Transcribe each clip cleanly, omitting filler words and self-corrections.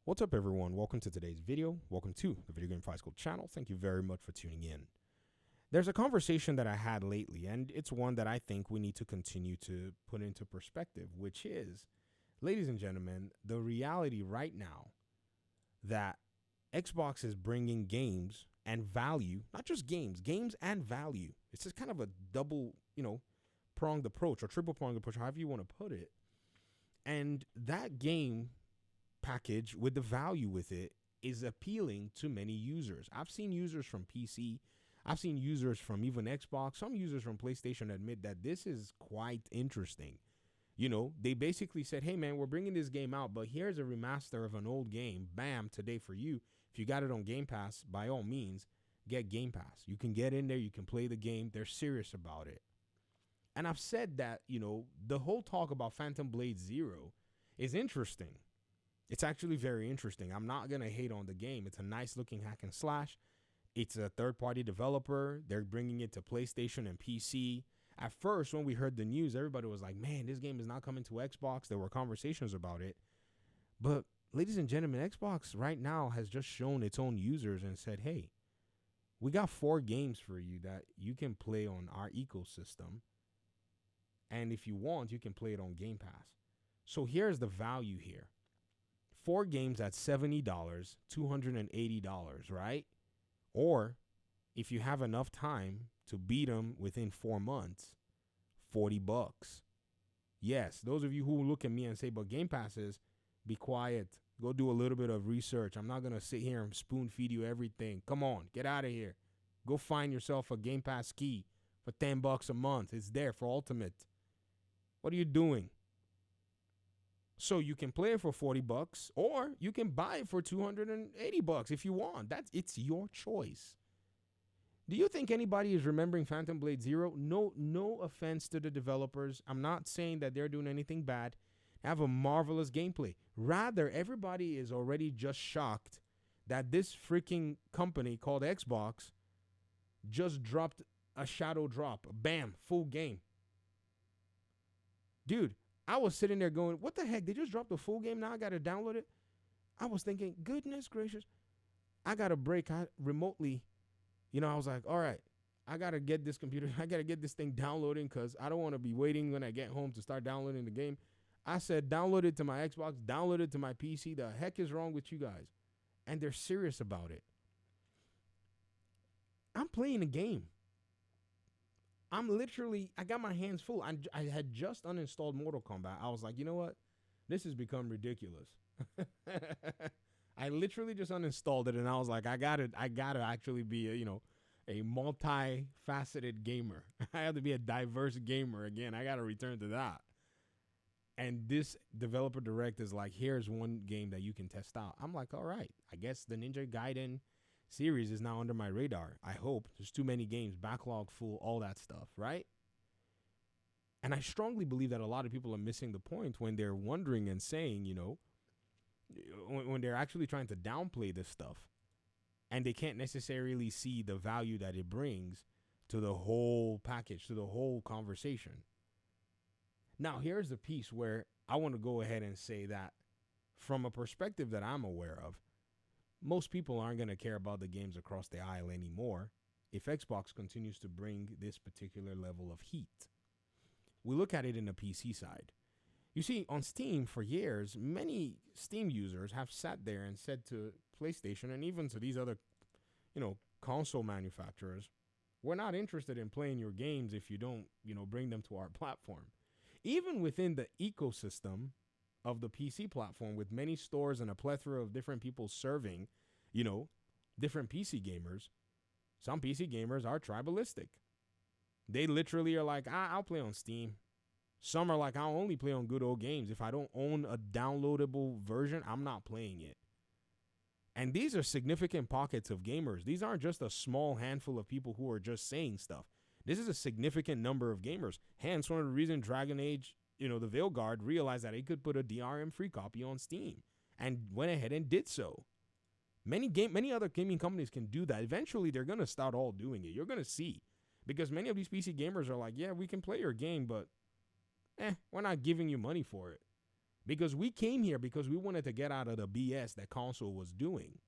What's up, everyone? Welcome to today's video. Welcome to the Video Game Fight School channel. Thank you very much for tuning in. There's a conversation that I had lately, and it's one that I think we need to continue to put into perspective, which is, ladies and gentlemen, the reality right now that Xbox is bringing games and value, not just games and value. It's just kind of a double, pronged approach or triple pronged approach, however you want to put it. And that game package with the value with it is appealing to many users. I've seen users from PC, I've seen users from even Xbox, some users from PlayStation admit that this is quite interesting. They basically said, hey man, we're bringing this game out, but here's a remaster of an old game, bam, today for you. If you got it on Game Pass, by all means, get Game Pass. You can get in there, you can play the game. They're serious about it. And I've said that, the whole talk about Phantom Blade Zero is interesting. It's actually very interesting. I'm not going to hate on the game. It's a nice looking hack and slash. It's a third-party developer. They're bringing it to PlayStation and PC. At first, when we heard the news, everybody was like, man, this game is not coming to Xbox. There were conversations about it. But ladies and gentlemen, Xbox right now has just shown its own users and said, hey, we got 4 games for you that you can play on our ecosystem. And if you want, you can play it on Game Pass. So here's the value here. 4 games at $70, $280, right? Or if you have enough time to beat them within 4 months, $40. Yes, those of you who look at me and say, but Game Pass is, be quiet. Go do a little bit of research. I'm not going to sit here and spoon feed you everything. Come on, get out of here. Go find yourself a Game Pass key for $10 a month. It's there for Ultimate. What are you doing? So you can play it for $40 or you can buy it for $280 if you want. It's your choice. Do you think anybody is remembering Phantom Blade Zero? No offense to the developers. I'm not saying that they're doing anything bad. They have a marvelous gameplay. Rather, everybody is already just shocked that this freaking company called Xbox just dropped a shadow drop. Bam, full game. Dude, I was sitting there going, what the heck? They just dropped the full game. Now I got to download it. I was thinking, goodness gracious. I got a break. I remotely, I was like, all right, I got to get this computer. I got to get this thing downloading because I don't want to be waiting when I get home to start downloading the game. I said, download it to my Xbox, download it to my PC. The heck is wrong with you guys? And they're serious about it. I'm playing a game. I got my hands full. I had just uninstalled Mortal Kombat. I was like, you know what? This has become ridiculous. I literally just uninstalled it and I was like, I gotta actually be a multifaceted gamer. I have to be a diverse gamer again. I gotta return to that. And this developer direct is like, here's one game that you can test out. I'm like, all right, I guess the Ninja Gaiden series is now under my radar. I hope. There's too many games, backlog full, all that stuff, right? And I strongly believe that a lot of people are missing the point when they're wondering and saying, when they're actually trying to downplay this stuff and they can't necessarily see the value that it brings to the whole package, to the whole conversation. Now, here's the piece where I want to go ahead and say that from a perspective that I'm aware of, most people aren't going to care about the games across the aisle anymore if Xbox continues to bring this particular level of heat. We look at it in the PC side. You see, on Steam for years, many Steam users have sat there and said to PlayStation and even to these other, console manufacturers, we're not interested in playing your games if you don't, bring them to our platform. Even within the ecosystem of the PC platform with many stores and a plethora of different people serving, different PC gamers, some PC gamers are tribalistic. They literally are like, I'll play on Steam. Some are like, I'll only play on good old games. If I don't own a downloadable version, I'm not playing it. And these are significant pockets of gamers. These aren't just a small handful of people who are just saying stuff. This is a significant number of gamers. Hence, one of the reasons Dragon Age, the Veilguard realized that it could put a DRM free copy on Steam and went ahead and did so. Many other gaming companies can do that. Eventually, they're going to start all doing it. You're going to see. Because many of these PC gamers are like, yeah, we can play your game, but we're not giving you money for it. because we came here because we wanted to get out of the BS that console was doing.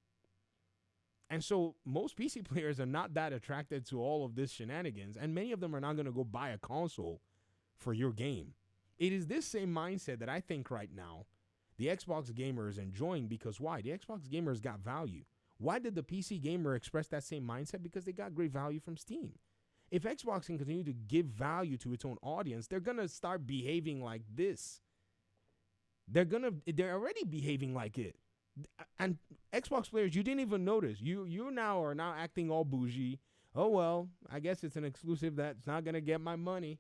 And so most PC players are not that attracted to all of this shenanigans, and many of them are not going to go buy a console for your game. It is this same mindset that I think right now the Xbox gamer is enjoying, because why? The Xbox gamers got value. Why did the PC gamer express that same mindset? Because they got great value from Steam. If Xbox can continue to give value to its own audience, they're going to start behaving like this. They're already behaving like it. And Xbox players, you didn't even notice. You now are now acting all bougie. Oh, well, I guess it's an exclusive that's not going to get my money.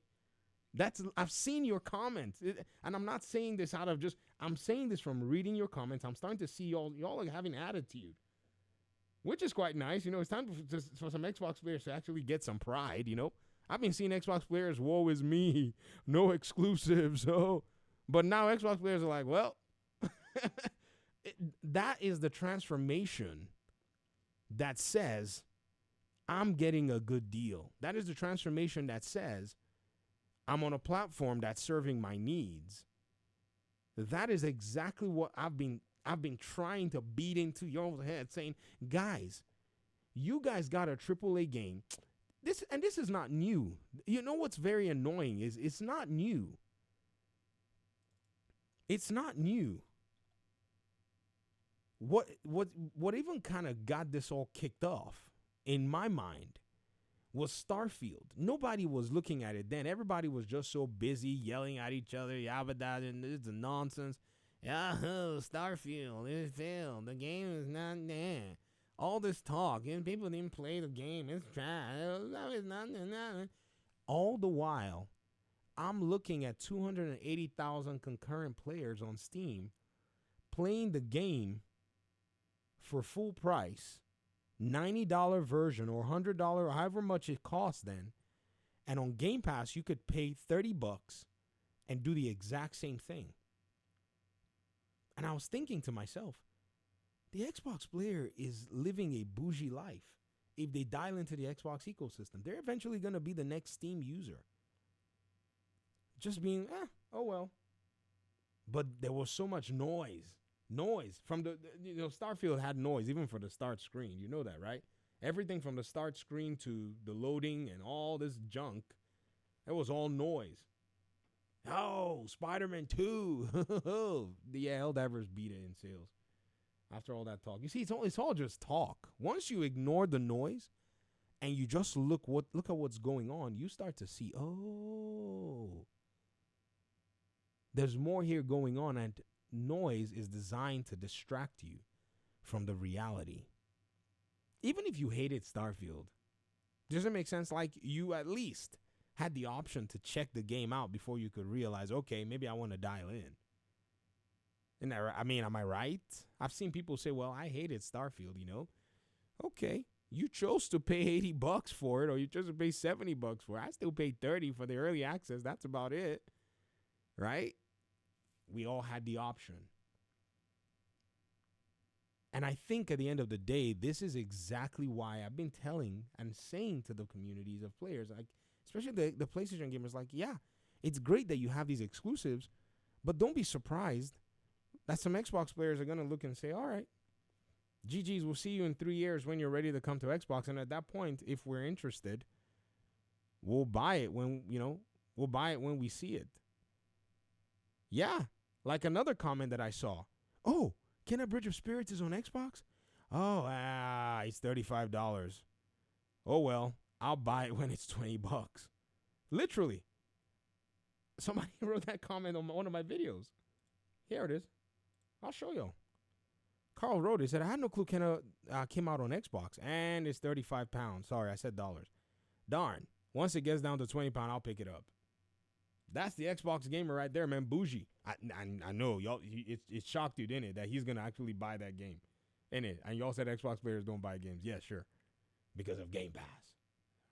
I've seen your comments. And I'm not saying this out of just, I'm saying this from reading your comments. I'm starting to see y'all are having attitude, which is quite nice. You know, it's time for some Xbox players to actually get some pride, you know. I've been seeing Xbox players, woe is me, no exclusives. Oh, but now Xbox players are like, well, that is the transformation that says I'm getting a good deal. That is the transformation that says I'm on a platform that's serving my needs. That is exactly what I've been trying to beat into your head, saying, guys, you guys got a AAA game. This is not new. You know what's very annoying is it's not new. It's not new. What even kind of got this all kicked off in my mind was Starfield. Nobody was looking at it then. Everybody was just so busy yelling at each other, yabba and this is nonsense. Yahoo, Starfield, it failed. The game is not there. All this talk, and people didn't play the game. It's trash. It's not. All the while, I'm looking at 280,000 concurrent players on Steam playing the game for full price, $90 version or $100 or however much it costs then. And on Game Pass, you could pay $30 and do the exact same thing. And I was thinking to myself, the Xbox player is living a bougie life. If they dial into the Xbox ecosystem, they're eventually going to be the next Steam user. Just being, oh well. But there was so much noise from Starfield had noise even for the start screen. You know that, right? Everything from the start screen to the loading and all this junk, it was all noise. Oh, Spider-Man 2. Yeah, Helldivers beat it in sales after all that talk. You see, it's all just talk. Once you ignore the noise and you just look at what's going on, you start to see, oh, there's more here going on, and noise is designed to distract you from the reality. Even if you hated Starfield, does it make sense? Like, you at least had the option to check the game out before you could realize, okay, maybe I want to dial in. And am I right? I've seen people say, well, I hated Starfield, you know. Okay, you chose to pay $80 for it, or you chose to pay $70 for it. I still paid $30 for the early access. That's about it, right? We all had the option. And I think at the end of the day, this is exactly why I've been telling and saying to the communities of players, like, especially the PlayStation gamers, like, yeah, it's great that you have these exclusives, but don't be surprised that some Xbox players are going to look and say, all right, GG's, we'll see you in 3 years when you're ready to come to Xbox. And at that point, if we're interested, we'll buy it when we see it. Yeah. Like another comment that I saw. Oh, Kenna Bridge of Spirits is on Xbox? Oh, it's $35. Oh, well, I'll buy it when it's $20. Literally. Somebody wrote that comment on one of my videos. Here it is. I'll show you. Carl wrote it. Said, I had no clue Kenna came out on Xbox. And it's 35 pounds. Sorry, I said dollars. Darn. Once it gets down to 20 pounds, I'll pick it up. That's the Xbox gamer right there, man. Bougie. I know y'all. It shocked you, didn't it, that he's gonna actually buy that game, innit? And y'all said Xbox players don't buy games. Yeah, sure, because of Game Pass,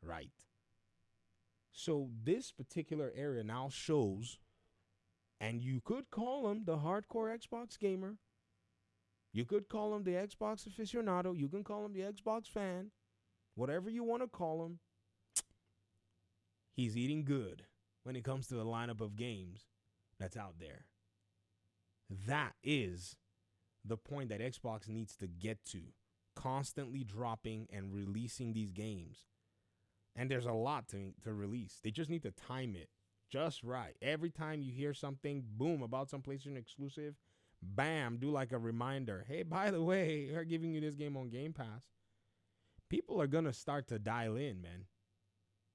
right? So this particular area now shows, and you could call him the hardcore Xbox gamer. You could call him the Xbox aficionado. You can call him the Xbox fan. Whatever you want to call him. He's eating good when it comes to the lineup of games that's out there. That is the point that Xbox needs to get to, constantly dropping and releasing these games. And there's a lot to release. They just need to time it just right. Every time you hear something, boom, about some PlayStation exclusive, bam, do like a reminder. Hey, by the way, we're giving you this game on Game Pass. People are going to start to dial in, man.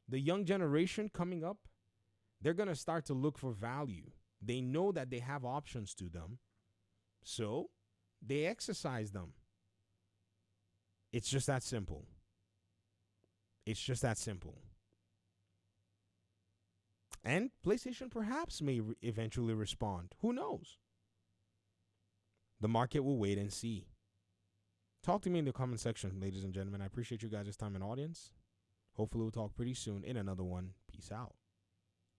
The young generation coming up, they're going to start to look for value. They know that they have options to them, so they exercise them. It's just that simple. It's just that simple. And PlayStation perhaps may eventually respond. Who knows? The market will wait and see. Talk to me in the comment section, ladies and gentlemen. I appreciate you guys' time and audience. Hopefully we'll talk pretty soon in another one. Peace out.